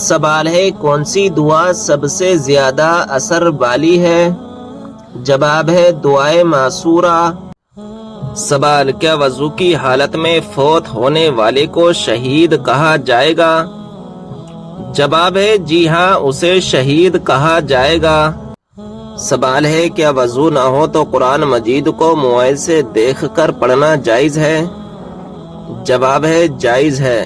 سوال ہے کون سی دعا سب سے زیادہ اثر والی ہے؟ جواب ہے دعائے معصورہ۔ سوال کیا وضو کی حالت میں فوت ہونے والے کو شہید کہا جائے گا؟ جواب ہے جی ہاں، اسے شہید کہا جائے گا۔ سوال ہے کیا وضو نہ ہو تو قرآن مجید کو موبائل سے دیکھ کر پڑھنا جائز ہے؟ جواب ہے جائز ہے۔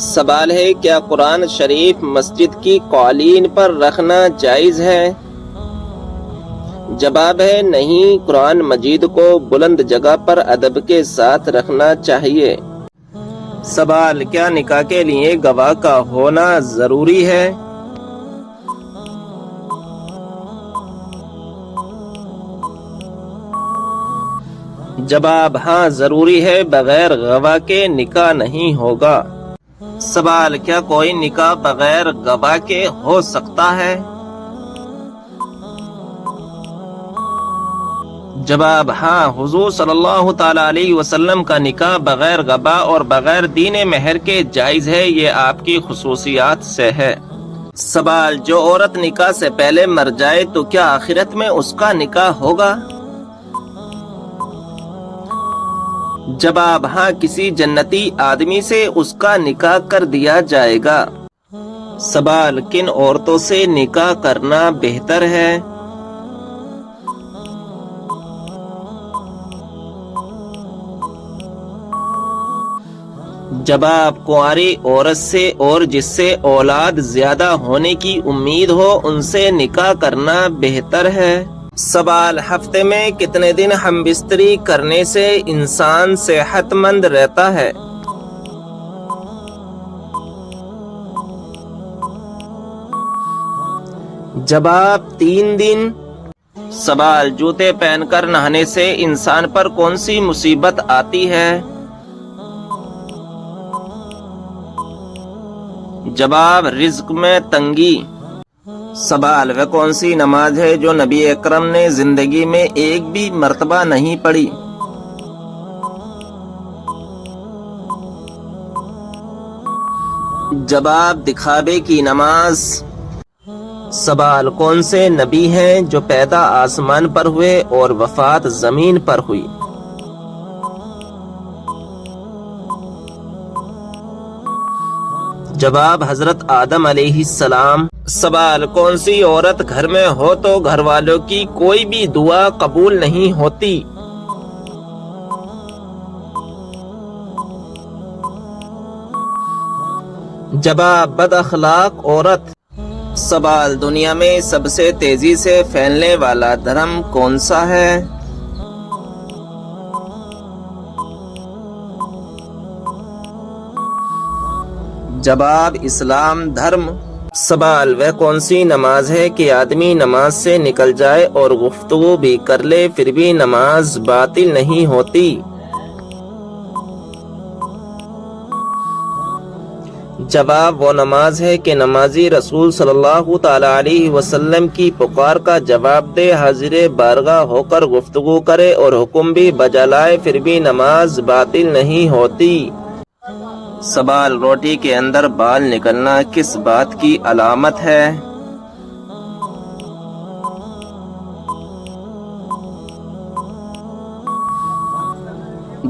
سوال ہے کیا قرآن شریف مسجد کی قالین پر رکھنا جائز ہے؟ جواب ہے نہیں، قرآن مجید کو بلند جگہ پر ادب کے ساتھ رکھنا چاہیے۔ سوال کیا نکاح کے لیے گواہ کا ہونا ضروری ہے؟ جواب ہاں ضروری ہے، بغیر گواہ کے نکاح نہیں ہوگا۔ سوال کیا کوئی نکاح بغیر گواہ کے ہو سکتا ہے؟ جواب ہاں، حضور صلی اللہ تعالی علیہ وسلم کا نکاح بغیر گواہ اور بغیر دین مہر کے جائز ہے، یہ آپ کی خصوصیات سے ہے۔ سوال جو عورت نکاح سے پہلے مر جائے تو کیا آخرت میں اس کا نکاح ہوگا؟ جواب ہاں، کسی جنتی آدمی سے اس کا نکاح کر دیا جائے گا۔ سوال کن عورتوں سے نکاح کرنا بہتر ہے؟ جواب کنواری عورت سے اور جس سے اولاد زیادہ ہونے کی امید ہو ان سے نکاح کرنا بہتر ہے۔ سوال ہفتے میں کتنے دن ہم بستری کرنے سے انسان صحت مند رہتا ہے؟ جواب 3 دن۔ سوال جوتے پہن کر نہانے سے انسان پر کون سی مصیبت آتی ہے؟ جواب رزق میں تنگی۔ سوال وہ کون سی نماز ہے جو نبی اکرم نے زندگی میں ایک بھی مرتبہ نہیں پڑھی؟ جواب دکھاوے کی نماز۔ سوال کون سے نبی ہیں جو پیدا آسمان پر ہوئے اور وفات زمین پر ہوئی؟ جواب حضرت آدم علیہ السلام۔ سوال کون سی عورت گھر میں ہو تو گھر والوں کی کوئی بھی دعا قبول نہیں ہوتی؟ جواب بد اخلاق عورت۔ سوال دنیا میں سب سے تیزی سے پھیلنے والا دھرم کون سا ہے؟ جواب اسلام دھرم۔ سوال وہ کون سی نماز ہے کہ آدمی نماز سے نکل جائے اور گفتگو بھی کر لے پھر بھی نماز باطل نہیں ہوتی؟ جواب وہ نماز ہے کہ نمازی رسول صلی اللہ تعالی علیہ وسلم کی پکار کا جواب دے، حاضر بارگاہ ہو کر گفتگو کرے اور حکم بھی بجا لائے پھر بھی نماز باطل نہیں ہوتی۔ سوال روٹی کے اندر بال نکلنا کس بات کی علامت ہے؟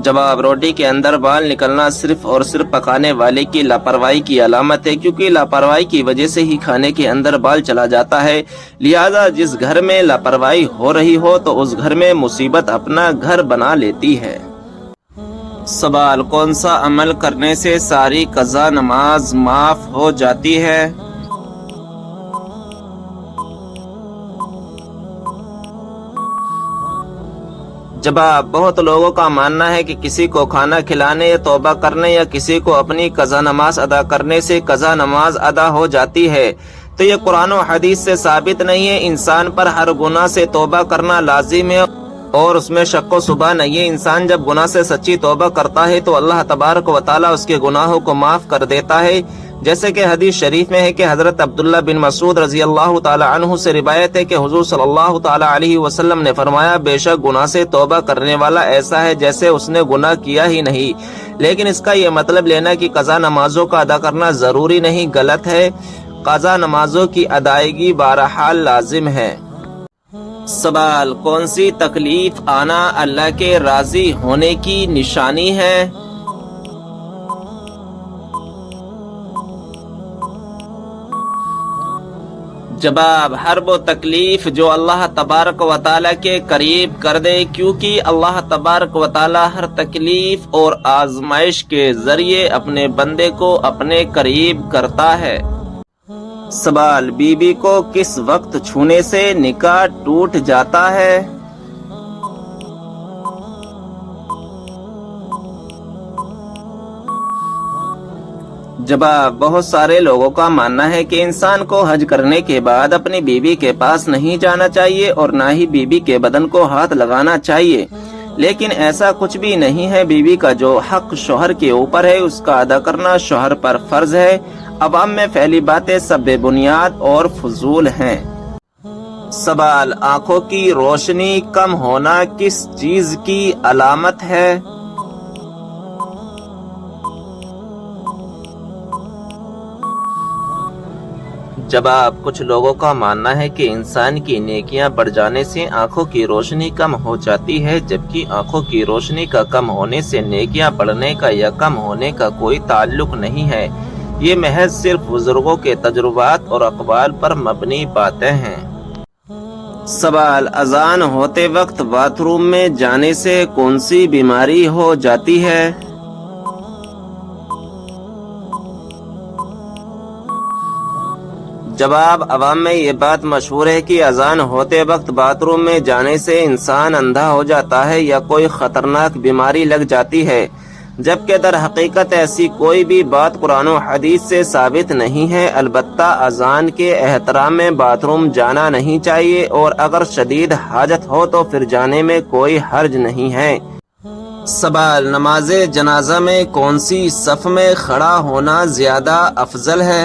جواب روٹی کے اندر بال نکلنا صرف اور صرف پکانے والے کی لاپرواہی کی علامت ہے، کیونکہ لاپرواہی کی وجہ سے ہی کھانے کے اندر بال چلا جاتا ہے، لہذا جس گھر میں لاپرواہی ہو رہی ہو تو اس گھر میں مصیبت اپنا گھر بنا لیتی ہے۔ سوال کون سا عمل کرنے سے ساری قضا نماز معاف ہو جاتی ہے؟ جواب بہت لوگوں کا ماننا ہے کہ کسی کو کھانا کھلانے یا توبہ کرنے یا کسی کو اپنی قضا نماز ادا کرنے سے قضا نماز ادا ہو جاتی ہے، تو یہ قرآن و حدیث سے ثابت نہیں ہے۔ انسان پر ہر گناہ سے توبہ کرنا لازم ہے اور اس میں شک و شبہ نہیں ہے۔ انسان جب گناہ سے سچی توبہ کرتا ہے تو اللہ تبارک و تعالیٰ اس کے گناہوں کو معاف کر دیتا ہے، جیسے کہ حدیث شریف میں ہے کہ حضرت عبداللہ بن مسعود رضی اللہ تعالی عنہ سے روایت ہے کہ حضور صلی اللہ تعالی علیہ وسلم نے فرمایا، بے شک گناہ سے توبہ کرنے والا ایسا ہے جیسے اس نے گناہ کیا ہی نہیں۔ لیکن اس کا یہ مطلب لینا کہ قضا نمازوں کا ادا کرنا ضروری نہیں، غلط ہے۔ قضا نمازوں کی ادائیگی بہرحال لازم ہے۔ سوال، کون سی تکلیف آنا اللہ کے راضی ہونے کی نشانی ہے؟ جواب، ہر وہ تکلیف جو اللہ تبارک و تعالیٰ کے قریب کر دے، کیونکہ اللہ تبارک و تعالیٰ ہر تکلیف اور آزمائش کے ذریعے اپنے بندے کو اپنے قریب کرتا ہے۔ سوال، بیوی کو کس وقت چھونے سے نکاح ٹوٹ جاتا ہے؟ جواب، بہت سارے لوگوں کا ماننا ہے کہ انسان کو حج کرنے کے بعد اپنی بیوی کے پاس نہیں جانا چاہیے اور نہ ہی بیوی کے بدن کو ہاتھ لگانا چاہیے، لیکن ایسا کچھ بھی نہیں ہے۔ بیوی کا جو حق شوہر کے اوپر ہے اس کا ادا کرنا شوہر پر فرض ہے۔ عوام میں پھیلی باتیں سب بے بنیاد اور فضول ہیں۔ سوال، آنکھوں کی روشنی کم ہونا کس چیز کی علامت ہے؟ جواب، کچھ لوگوں کا ماننا ہے کہ انسان کی نیکیاں بڑھ جانے سے آنکھوں کی روشنی کم ہو جاتی ہے، جبکہ آنکھوں کی روشنی کا کم ہونے سے نیکیاں بڑھنے کا یا کم ہونے کا کوئی تعلق نہیں ہے۔ یہ محض صرف بزرگوں کے تجربات اور اقوال پر مبنی باتیں ہیں۔ سوال، اذان ہوتے وقت باتھ روم میں جانے سے کون سی بیماری ہو جاتی ہے؟ جواب، عوام میں یہ بات مشہور ہے کہ اذان ہوتے وقت باتھ روم میں جانے سے انسان اندھا ہو جاتا ہے یا کوئی خطرناک بیماری لگ جاتی ہے، جبکہ در حقیقت ایسی کوئی بھی بات قرآن و حدیث سے ثابت نہیں ہے۔ البتہ اذان کے احترام میں باتھ روم جانا نہیں چاہیے، اور اگر شدید حاجت ہو تو پھر جانے میں کوئی حرج نہیں ہے۔ سوال، نماز جنازہ میں کون سی صف میں کھڑا ہونا زیادہ افضل ہے؟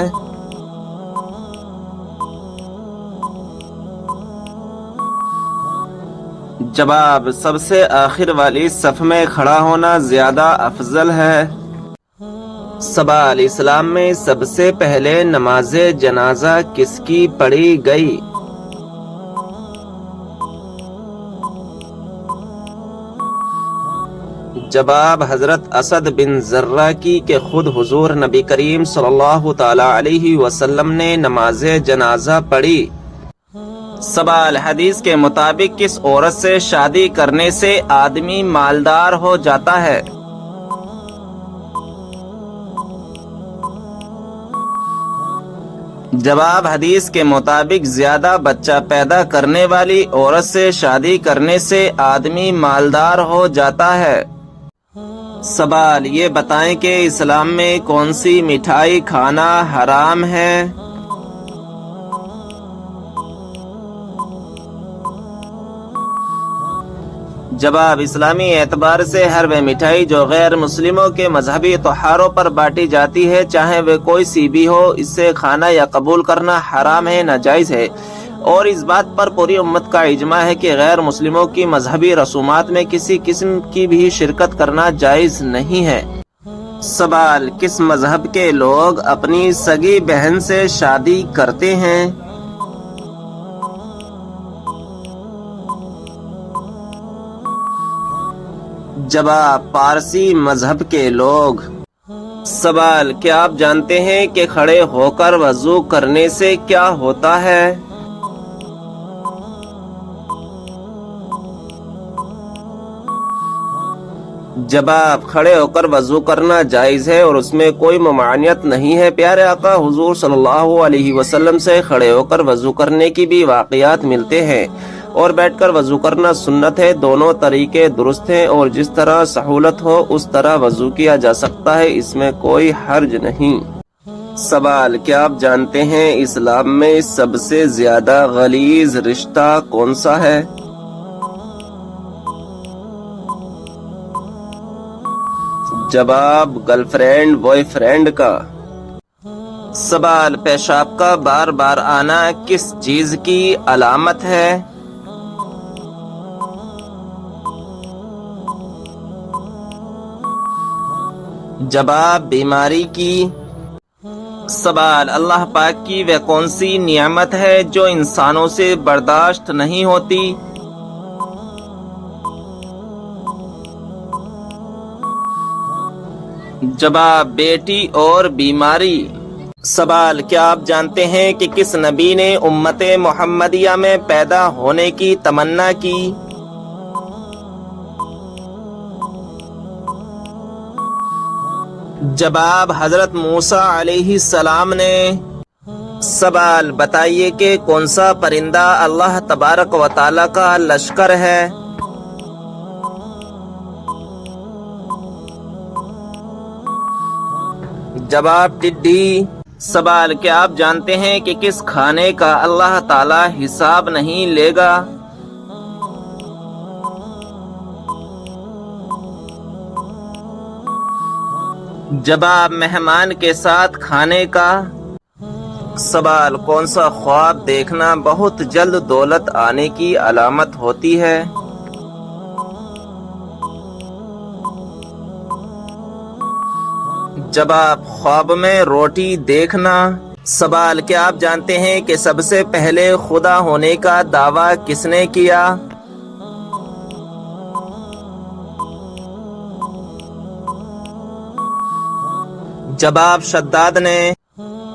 جواب، سب سے آخر والی صف میں کھڑا ہونا زیادہ افضل ہے۔ سوال، اسلام میں سب سے پہلے نماز جنازہ کس کی پڑھی گئی؟ جواب، حضرت اسد بن زرہ کی، کہ خود حضور نبی کریم صلی اللہ تعالی علیہ وسلم نے نماز جنازہ پڑھی۔ سوال، حدیث کے مطابق کس عورت سے شادی کرنے سے آدمی مالدار ہو جاتا ہے؟ جواب، حدیث کے مطابق زیادہ بچہ پیدا کرنے والی عورت سے شادی کرنے سے آدمی مالدار ہو جاتا ہے۔ سوال، یہ بتائیں کہ اسلام میں کون سی مٹھائی کھانا حرام ہے؟ جواب، اسلامی اعتبار سے ہر وہ مٹھائی جو غیر مسلموں کے مذہبی تہواروں پر بانٹی جاتی ہے، چاہے وہ کوئی سی بھی ہو، اس سے کھانا یا قبول کرنا حرام ہے، ناجائز ہے، اور اس بات پر پوری امت کا اجماع ہے کہ غیر مسلموں کی مذہبی رسومات میں کسی قسم کی بھی شرکت کرنا جائز نہیں ہے۔ سوال، کس مذہب کے لوگ اپنی سگی بہن سے شادی کرتے ہیں؟ جواب، پارسی مذہب کے لوگ۔ سوال، کیا آپ جانتے ہیں کہ کھڑے ہو کر وضو کرنے سے کیا ہوتا ہے؟ جواب، کھڑے ہو کر وضو کرنا جائز ہے اور اس میں کوئی ممانعت نہیں ہے۔ پیارے آقا حضور صلی اللہ علیہ وسلم سے کھڑے ہو کر وضو کرنے کی بھی واقعات ملتے ہیں، اور بیٹھ کر وضو کرنا سنت ہے۔ دونوں طریقے درست ہیں، اور جس طرح سہولت ہو اس طرح وضو کیا جا سکتا ہے، اس میں کوئی حرج نہیں۔ سوال، کیا آپ جانتے ہیں اسلام میں سب سے زیادہ غلیظ رشتہ کون سا ہے؟ جواب، گرل فرینڈ بوائے فرینڈ کا۔ سوال، پیشاب کا بار بار آنا کس چیز کی علامت ہے؟ جواب، بیماری کی۔ سوال، اللہ پاک کی وہ کون سی نعمت ہے جو انسانوں سے برداشت نہیں ہوتی؟ جواب، بیٹی اور بیماری۔ سوال، کیا آپ جانتے ہیں کہ کس نبی نے امت محمدیہ میں پیدا ہونے کی تمنا کی؟ جواب، حضرت موسیٰ علیہ السلام نے۔ سوال، بتائیے کہ کون سا پرندہ اللہ تبارک و تعالیٰ کا لشکر ہے؟ جواب، ٹڈی۔ سوال، کیا آپ جانتے ہیں کہ کس کھانے کا اللہ تعالیٰ حساب نہیں لے گا؟ جواب، مہمان کے ساتھ کھانے کا۔ سوال، کون سا خواب دیکھنا بہت جلد دولت آنے کی علامت ہوتی ہے؟ جواب، خواب میں روٹی دیکھنا۔ سوال، کیا آپ جانتے ہیں کہ سب سے پہلے خدا ہونے کا دعویٰ کس نے کیا؟ جواب، شداد نے۔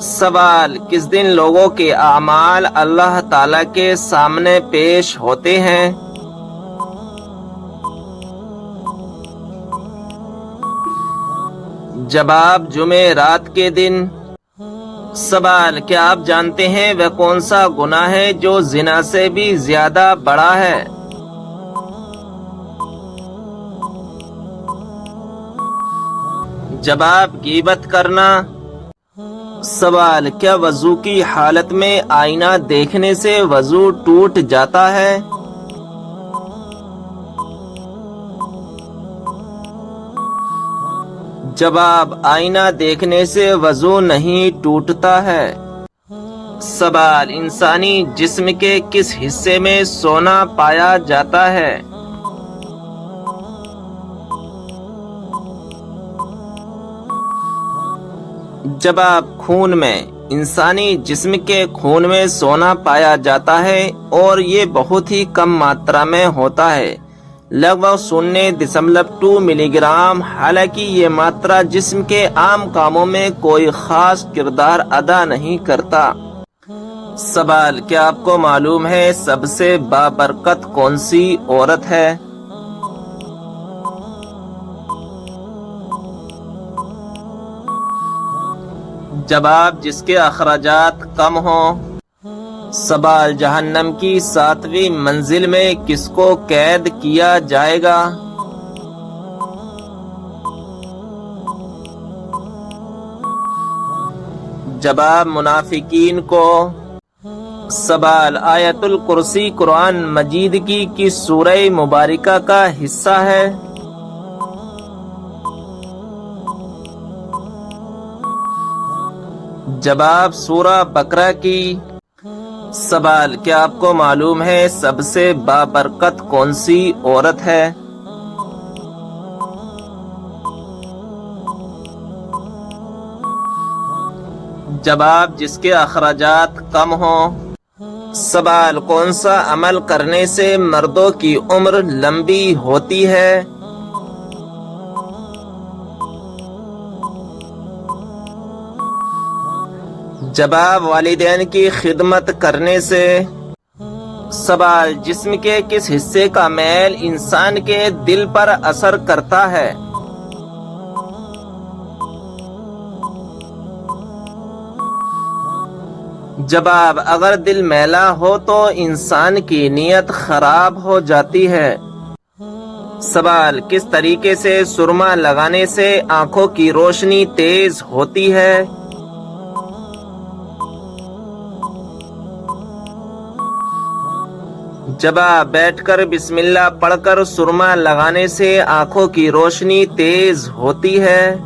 سوال، کس دن لوگوں کے اعمال اللہ تعالیٰ کے سامنے پیش ہوتے ہیں؟ جواب، جمعرات کے دن۔ سوال، کیا آپ جانتے ہیں وہ کون سا گناہ ہے جو زنا سے بھی زیادہ بڑا ہے؟ جواب، غیبت کرنا۔ سوال، کیا وضو کی حالت میں آئینہ دیکھنے سے وضو ٹوٹ جاتا ہے؟ جواب، آئینہ دیکھنے سے وضو نہیں ٹوٹتا ہے۔ سوال، انسانی جسم کے کس حصے میں سونا پایا جاتا ہے؟ جواب، خون میں۔ انسانی جسم کے خون میں سونا پایا جاتا ہے اور یہ بہت ہی کم ماترا میں ہوتا ہے، لگ بھگ 0.2 ملی گرام۔ حالانکہ یہ ماترا جسم کے عام کاموں میں کوئی خاص کردار ادا نہیں کرتا۔ سوال، کیا آپ کو معلوم ہے سب سے بابرکت کون سی عورت ہے؟ جواب، جس کے اخراجات کم ہوں۔ سوال، جہنم کی 7ویں منزل میں کس کو قید کیا جائے گا؟ جواب، منافقین کو۔ سوال، آیت الکرسی قرآن مجید کی کس سورہ مبارکہ کا حصہ ہے؟ جواب، سورہ بقرہ کی۔ سوال، کیا آپ کو معلوم ہے سب سے بابرکت کون سی عورت ہے؟ جواب، جس کے اخراجات کم ہوں۔ سوال، کون سا عمل کرنے سے مردوں کی عمر لمبی ہوتی ہے؟ جواب، والدین کی خدمت کرنے سے۔ سوال، جسم کے کس حصے کا میل انسان کے دل پر اثر کرتا ہے؟ جواب، اگر دل میلا ہو تو انسان کی نیت خراب ہو جاتی ہے۔ سوال، کس طریقے سے سرما لگانے سے آنکھوں کی روشنی تیز ہوتی ہے؟ جواب، بیٹھ کر بسم اللہ پڑھ کر سرما لگانے سے آنکھوں کی روشنی تیز ہوتی ہے۔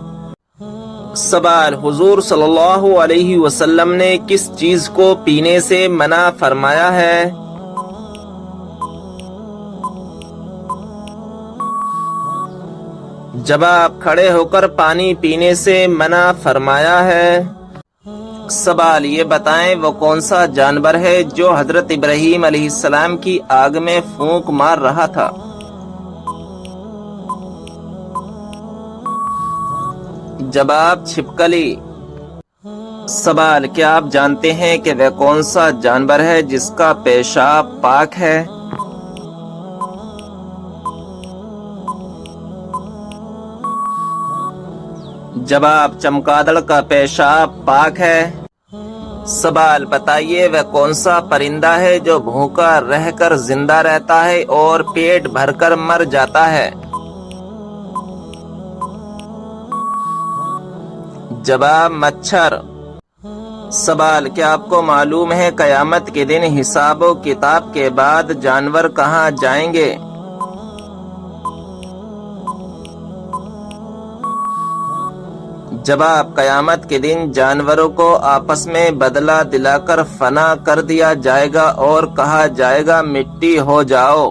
سوال: حضور صلی اللہ علیہ وسلم نے کس چیز کو پینے سے منع فرمایا ہے؟ جواب: کھڑے ہو کر پانی پینے سے منع فرمایا ہے۔ سوال: یہ بتائیں وہ کون سا جانور ہے جو حضرت ابراہیم علیہ السلام کی آگ میں پھونک مار رہا تھا؟ جواب: چھپکلی۔ سوال: کیا آپ جانتے ہیں کہ وہ کون سا جانور ہے جس کا پیشاب پاک ہے؟ جواب: چمگادڑ کا پیشاب پاک ہے۔ سوال: بتائیے وہ کون سا پرندہ ہے جو بھوکا رہ کر زندہ رہتا ہے اور پیٹ بھر کر مر جاتا ہے؟ جواب: مچھر۔ سوال: کیا آپ کو معلوم ہے قیامت کے دن حساب و کتاب کے بعد جانور کہاں جائیں گے؟ جواب: قیامت کے دن جانوروں کو آپس میں بدلہ دلا کر فنا کر دیا جائے گا اور کہا جائے گا مٹی ہو جاؤ۔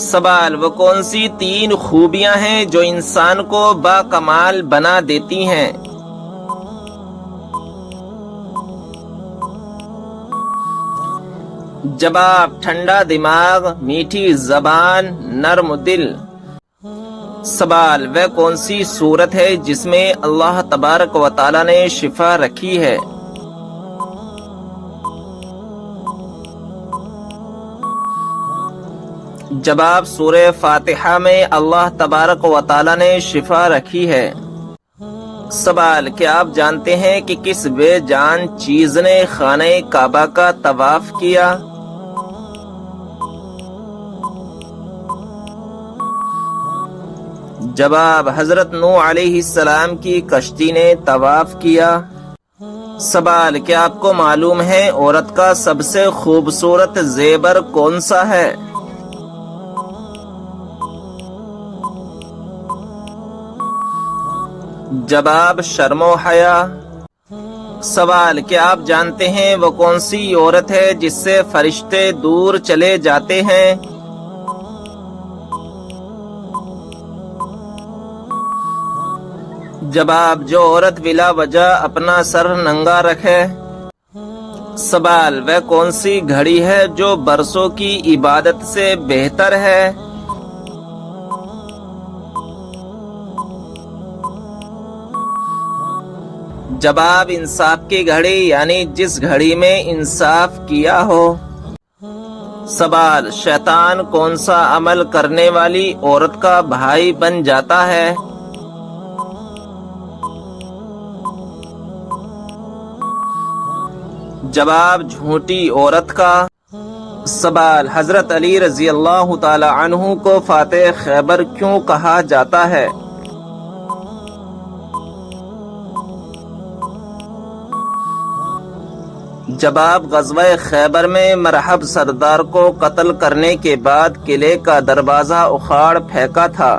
سوال: وہ کون سی 3 خوبیاں ہیں جو انسان کو باکمال بنا دیتی ہیں؟ جواب: ٹھنڈا دماغ، میٹھی زبان، نرم دل۔ سوال: وہ کون سی صورت ہے جس میں اللہ تبارک و تعالی نے شفا رکھی ہے؟ جواب: سورہ فاتحہ میں اللہ تبارک و تعالی نے شفا رکھی ہے۔ سوال: کیا آپ جانتے ہیں کہ کس بے جان چیز نے خانہ کعبہ کا طواف کیا؟ جواب: حضرت نوح علیہ السلام کی کشتی نے طواف کیا۔ سوال: کیا آپ کو معلوم ہے عورت کا سب سے خوبصورت زیور کون سا ہے؟ جواب: شرم و حیا۔ سوال: کیا آپ جانتے ہیں وہ کون سی عورت ہے جس سے فرشتے دور چلے جاتے ہیں؟ جواب: جو عورت بلا وجہ اپنا سر ننگا رکھے۔ سوال: وہ کون سی گھڑی ہے جو برسوں کی عبادت سے بہتر ہے؟ جواب: انصاف کی گھڑی، یعنی جس گھڑی میں انصاف کیا ہو۔ سوال: شیطان کون سا عمل کرنے والی عورت کا بھائی بن جاتا ہے؟ جواب: جھوٹی عورت کا۔ سوال: حضرت علی رضی اللہ تعالی عنہ کو فاتح خیبر کیوں کہا جاتا ہے؟ جواب: غزوہ خیبر میں مرحب سردار کو قتل کرنے کے بعد قلعے کا دروازہ اکھاڑ پھینکا تھا۔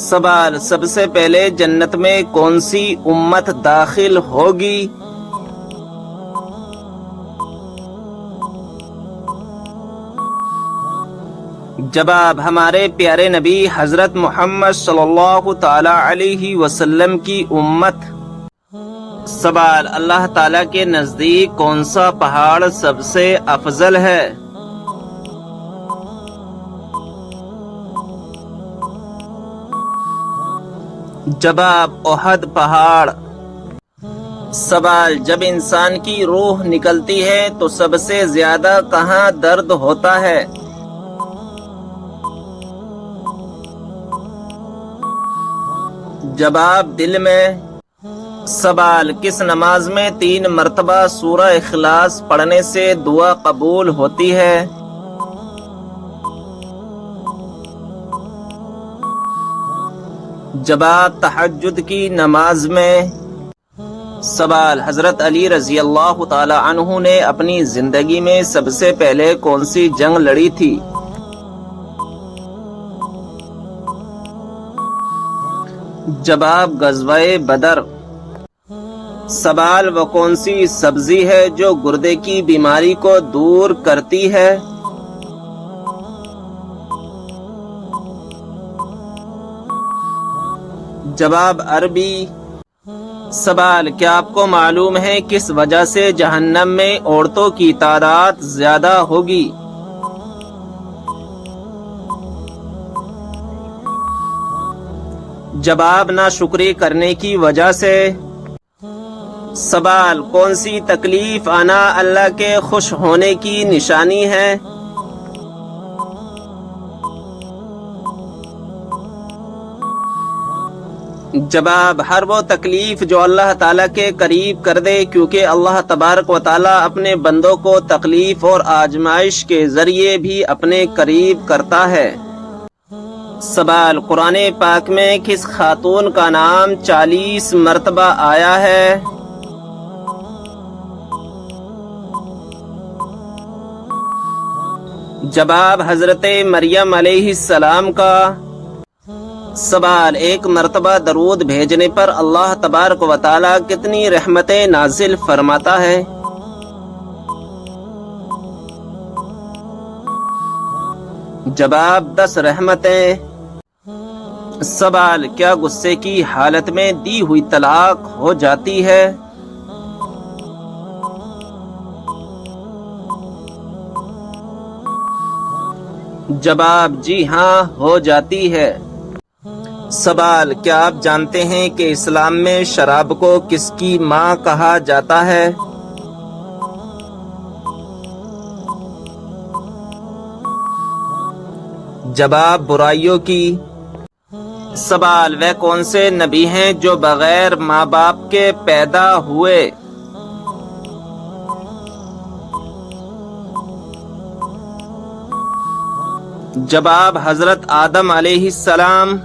سوال: سب سے پہلے جنت میں کون سی امت داخل ہوگی؟ جواب: ہمارے پیارے نبی حضرت محمد صلی اللہ تعالی علیہ وسلم کی امت۔ سوال: اللہ تعالیٰ کے نزدیک کون سا پہاڑ سب سے افضل ہے؟ جواب: احد پہاڑ۔ سوال: جب انسان کی روح نکلتی ہے تو سب سے زیادہ کہاں درد ہوتا ہے؟ جواب: دل میں۔ سوال: کس نماز میں 3 مرتبہ سورہ اخلاص پڑھنے سے دعا قبول ہوتی ہے؟ جواب: تہجد کی نماز میں۔ سوال: حضرت علی رضی اللہ تعالی عنہ نے اپنی زندگی میں سب سے پہلے کون سی جنگ لڑی تھی؟ جواب غزوہ بدر۔ سوال وہ کون سی سبزی ہے جو گردے کی بیماری کو دور کرتی ہے؟ جواب عربی۔ سوال کیا آپ کو معلوم ہے کس وجہ سے جہنم میں عورتوں کی تعداد زیادہ ہوگی؟ جواب ناشکری کرنے کی وجہ سے۔ سوال کون سی تکلیف آنا اللہ کے خوش ہونے کی نشانی ہے؟ جواب ہر وہ تکلیف جو اللہ تعالیٰ کے قریب کر دے، کیونکہ اللہ تبارک و تعالیٰ اپنے بندوں کو تکلیف اور آزمائش کے ذریعے بھی اپنے قریب کرتا ہے۔ سوال قرآن پاک میں کس خاتون کا نام 40 مرتبہ آیا ہے؟ جواب حضرت مریم علیہ السلام کا۔ سوال ایک مرتبہ درود بھیجنے پر اللہ تبارک و تعالیٰ کتنی رحمتیں نازل فرماتا ہے؟ جواب 10 رحمتیں۔ سوال کیا غصے کی حالت میں دی ہوئی طلاق ہو جاتی ہے؟ جواب جی ہاں ہو جاتی ہے۔ سوال کیا آپ جانتے ہیں کہ اسلام میں شراب کو کس کی ماں کہا جاتا ہے؟ جواب برائیوں کی۔ سوال وہ کون سے نبی ہیں جو بغیر ماں باپ کے پیدا ہوئے؟ جواب حضرت آدم علیہ السلام۔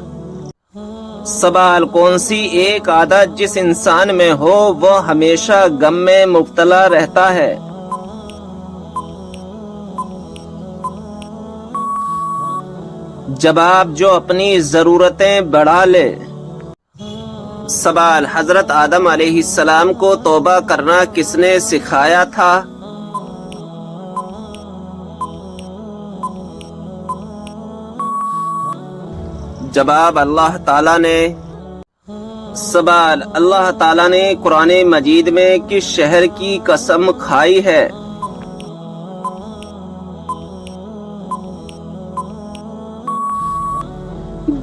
سوال کون سی ایک عادت جس انسان میں ہو وہ ہمیشہ غم میں مبتلا رہتا ہے؟ جواب جو اپنی ضرورتیں بڑھا لے۔ سوال حضرت آدم علیہ السلام کو توبہ کرنا کس نے سکھایا تھا؟ جواب اللہ تعالیٰ نے۔ سوال اللہ تعالیٰ نے قرآن مجید میں کس شہر کی قسم کھائی ہے؟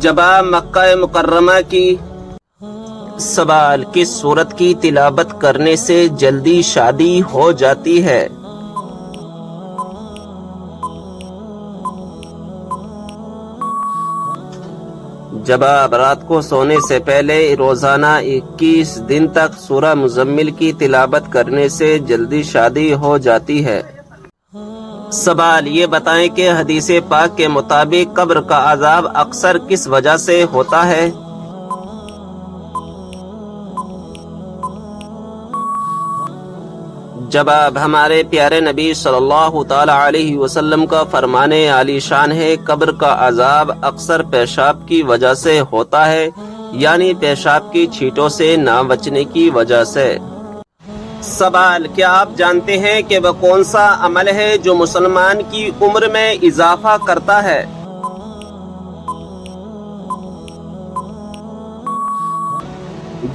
جواب مکہ مکرمہ کی۔ سوال کس سورت کی تلاوت کرنے سے جلدی شادی ہو جاتی ہے؟ جواب رات کو سونے سے پہلے روزانہ 21 دن تک سورہ مزمل کی تلاوت کرنے سے جلدی شادی ہو جاتی ہے۔ سوال یہ بتائیں کہ حدیث پاک کے مطابق قبر کا عذاب اکثر کس وجہ سے ہوتا ہے؟ جواب ہمارے پیارے نبی صلی اللہ تعالی علیہ وسلم کا فرمان عالی شان ہے، قبر کا عذاب اکثر پیشاب کی وجہ سے ہوتا ہے، یعنی پیشاب کی چھینٹوں سے نہ بچنے کی وجہ سے۔ سوال کیا آپ جانتے ہیں کہ وہ کون سا عمل ہے جو مسلمان کی عمر میں اضافہ کرتا ہے؟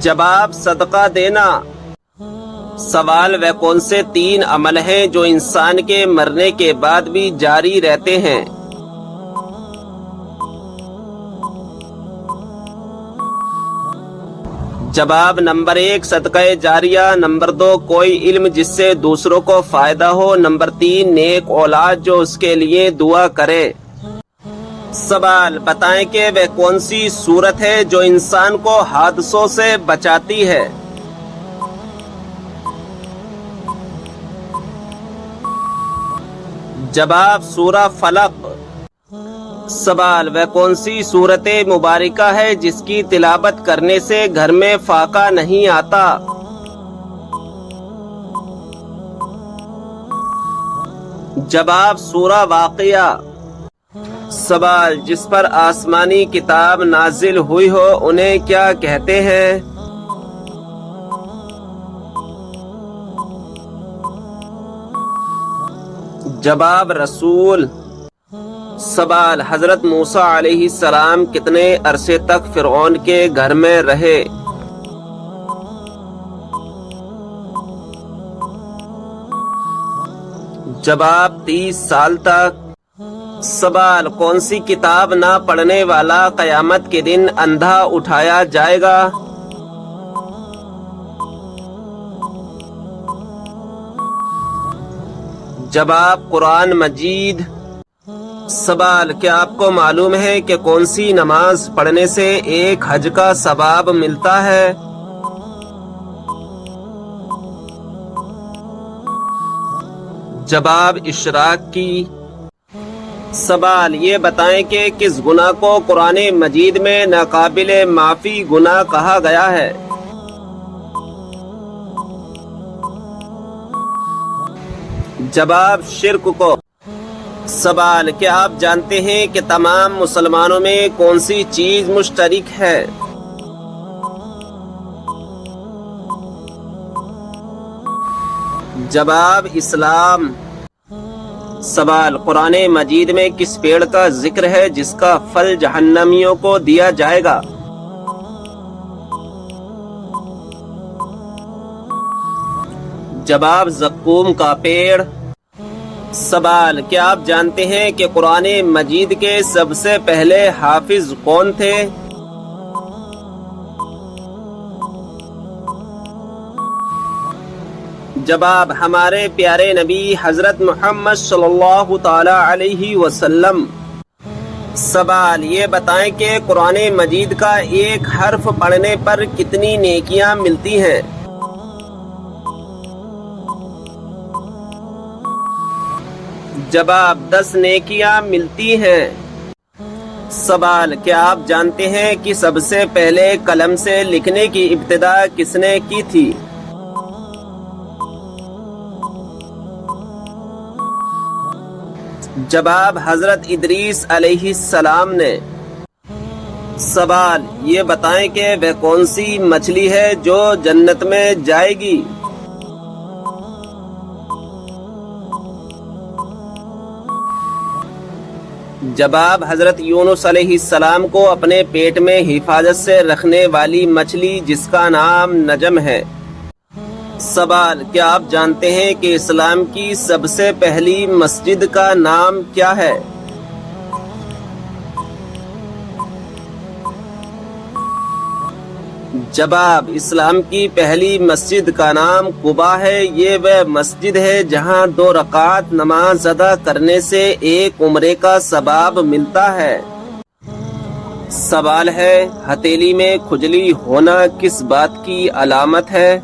جواب صدقہ دینا۔ سوال وہ کون سے 3 عمل ہیں جو انسان کے مرنے کے بعد بھی جاری رہتے ہیں؟ جواب نمبر 1 صدقہ جاریہ، نمبر 2 کوئی علم جس سے دوسروں کو فائدہ ہو، نمبر 3 نیک اولاد جو اس کے لیے دعا کرے۔ سوال بتائیں کہ وہ کون سی صورت ہے جو انسان کو حادثوں سے بچاتی ہے؟ جواب سورہ فلق۔ سوال وہ کون سی سورت مبارکہ ہے جس کی تلاوت کرنے سے گھر میں فاقہ نہیں آتا؟ جواب سورہ واقعہ۔ سوال، جس پر آسمانی کتاب نازل ہوئی ہو انہیں کیا کہتے ہیں؟ جواب، رسول۔ سوال، حضرت موسیٰ علیہ السلام کتنے عرصے تک فرعون کے گھر میں رہے؟ جواب، 30 سال تک۔ سوال، کون سی کتاب نہ پڑھنے والا قیامت کے دن اندھا اٹھایا جائے گا؟ جواب، قرآن مجید۔ سوال، کیا آپ کو معلوم ہے کہ کون سی نماز پڑھنے سے ایک حج کا ثواب ملتا ہے؟ جواب، اشراق کی۔ سوال، یہ بتائیں کہ کس گناہ کو قرآن مجید میں ناقابل معافی گناہ کہا گیا ہے؟ جواب، شرک کو۔ سوال، کیا آپ جانتے ہیں کہ تمام مسلمانوں میں کون سی چیز مشترک ہے؟ جواب، اسلام۔ سوال، قرآن مجید میں کس پیڑ کا ذکر ہے جس کا پھل جہنمیوں کو دیا جائے گا؟ جواب، زقوم کا پیڑ۔ سوال، کیا آپ جانتے ہیں کہ قرآن مجید کے سب سے پہلے حافظ کون تھے؟ جواب، ہمارے پیارے نبی حضرت محمد صلی اللہ تعالی علیہ وسلم۔ سوال، یہ بتائیں کہ قرآن مجید کا ایک حرف پڑھنے پر کتنی نیکیاں ملتی ہیں؟ جواب، 10 نیکیاں ملتی ہیں۔ سوال، کیا آپ جانتے ہیں کہ سب سے پہلے قلم سے لکھنے کی ابتدا کس نے کی تھی؟ جواب، حضرت ادریس علیہ السلام نے۔ سوال، یہ بتائیں کہ وہ کون سی مچھلی ہے جو جنت میں جائے گی؟ جواب، حضرت یونس علیہ السلام کو اپنے پیٹ میں حفاظت سے رکھنے والی مچھلی جس کا نام نجم ہے۔ سوال، کیا آپ جانتے ہیں کہ اسلام کی سب سے پہلی مسجد کا نام کیا ہے؟ جواب، اسلام کی پہلی مسجد کا نام قباء ہے۔ یہ وہ مسجد ہے جہاں 2 رکعت نماز ادا کرنے سے ایک عمرے کا ثواب ملتا ہے۔ سوال ہے، ہتھیلی میں کھجلی ہونا کس بات کی علامت ہے؟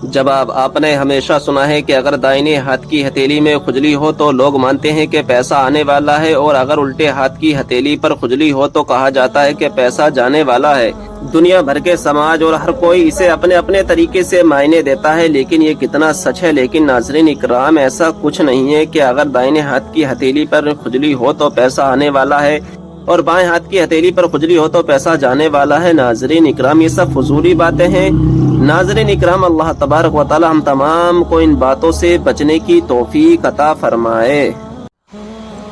جواب، آپ نے ہمیشہ سنا ہے کہ اگر دائیں ہاتھ کی ہتھیلی میں کھجلی ہو تو لوگ مانتے ہیں کہ پیسہ آنے والا ہے، اور اگر الٹے ہاتھ کی ہتھیلی پر کھجلی ہو تو کہا جاتا ہے کہ پیسہ جانے والا ہے۔ دنیا بھر کے سماج اور ہر کوئی اسے اپنے اپنے طریقے سے معنی دیتا ہے، لیکن یہ کتنا سچ ہے؟ لیکن ناظرین اکرام، ایسا کچھ نہیں ہے کہ اگر دائیں ہاتھ کی ہتھیلی پر کھجلی ہو تو پیسہ آنے والا ہے اور بائیں ہاتھ کی ہتھیلی پر کھجلی ہو تو پیسہ جانے والا ہے۔ ناظرین اکرام، یہ سب فضولی باتیں ہیں۔ ناظرین اکرام، اللہ تبارک و تعالی ہم تمام کو ان باتوں سے بچنے کی توفیق عطا فرمائے۔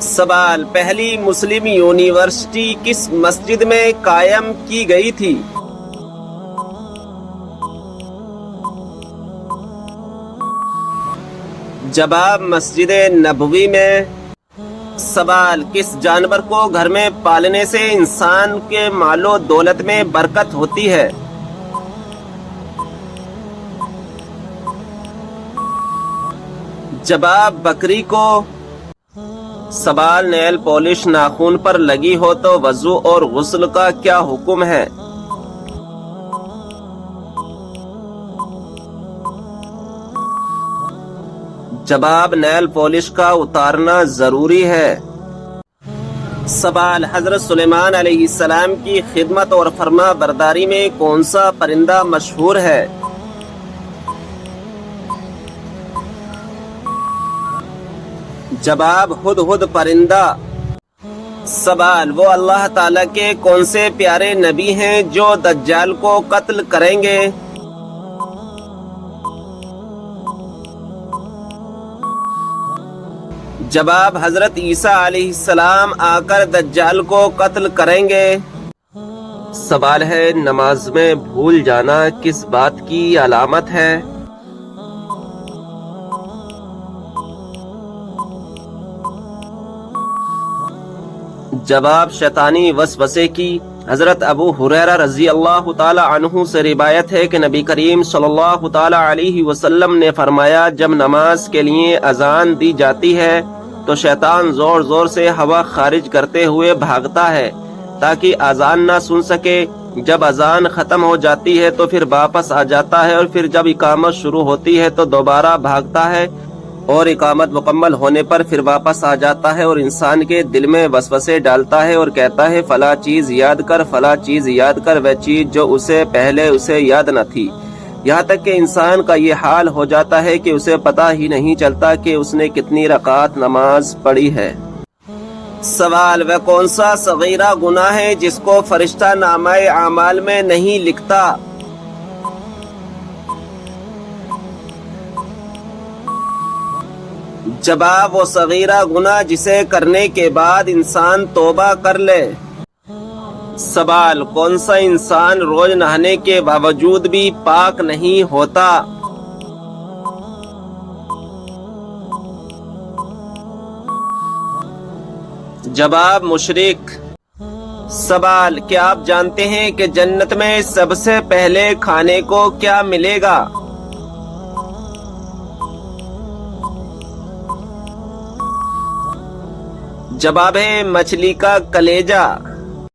سوال، پہلی مسلم یونیورسٹی کس مسجد میں قائم کی گئی تھی؟ جواب، مسجد نبوی میں۔ سوال، کس جانور کو گھر میں پالنے سے انسان کے مال و دولت میں برکت ہوتی ہے؟ جواب، بکری کو۔ سوال، نیل پالش ناخن پر لگی ہو تو وضو اور غسل کا کیا حکم ہے؟ جواب، نیل پالش کا اتارنا ضروری ہے۔ سوال، حضرت سلیمان علیہ السلام کی خدمت اور فرما برداری میں کون سا پرندہ مشہور ہے؟ جواب ہد ہد پرندہ۔ سوال وہ اللہ تعالیٰ کے کون سے پیارے نبی ہیں جو دجال کو قتل کریں گے؟ جواب حضرت عیسیٰ علیہ السلام آ کر دجال کو قتل کریں گے۔ سوال ہے نماز میں بھول جانا کس بات کی علامت ہے؟ جواب شیطانی وسوسے کی۔ حضرت ابو ہریرہ رضی اللہ تعالی عنہ سے روایت ہے کہ نبی کریم صلی اللہ تعالی علیہ وسلم نے فرمایا جب نماز کے لیے اذان دی جاتی ہے تو شیطان زور زور سے ہوا خارج کرتے ہوئے بھاگتا ہے تاکہ اذان نہ سن سکے۔ جب اذان ختم ہو جاتی ہے تو پھر واپس آ جاتا ہے اور پھر جب اقامت شروع ہوتی ہے تو دوبارہ بھاگتا ہے اور اقامت مکمل ہونے پر پھر واپس آ جاتا ہے اور انسان کے دل میں وسوسے ڈالتا ہے اور کہتا ہے فلاں چیز یاد کر، فلاں چیز یاد کر، وہ چیز جو اسے پہلے اسے یاد نہ تھی، یہاں تک کہ انسان کا یہ حال ہو جاتا ہے کہ اسے پتہ ہی نہیں چلتا کہ اس نے کتنی رکعات نماز پڑھی ہے۔ سوال وہ کون سا صغیرہ گناہ ہے جس کو فرشتہ نامہ اعمال میں نہیں لکھتا؟ جواب وہ صغیرہ گناہ جسے کرنے کے بعد انسان توبہ کر لے۔ سوال کون سا انسان روز نہانے کے باوجود بھی پاک نہیں ہوتا؟ جواب مشرک۔ سوال کیا آپ جانتے ہیں کہ جنت میں سب سے پہلے کھانے کو کیا ملے گا؟ جواب ہے مچھلی کا کلیجہ۔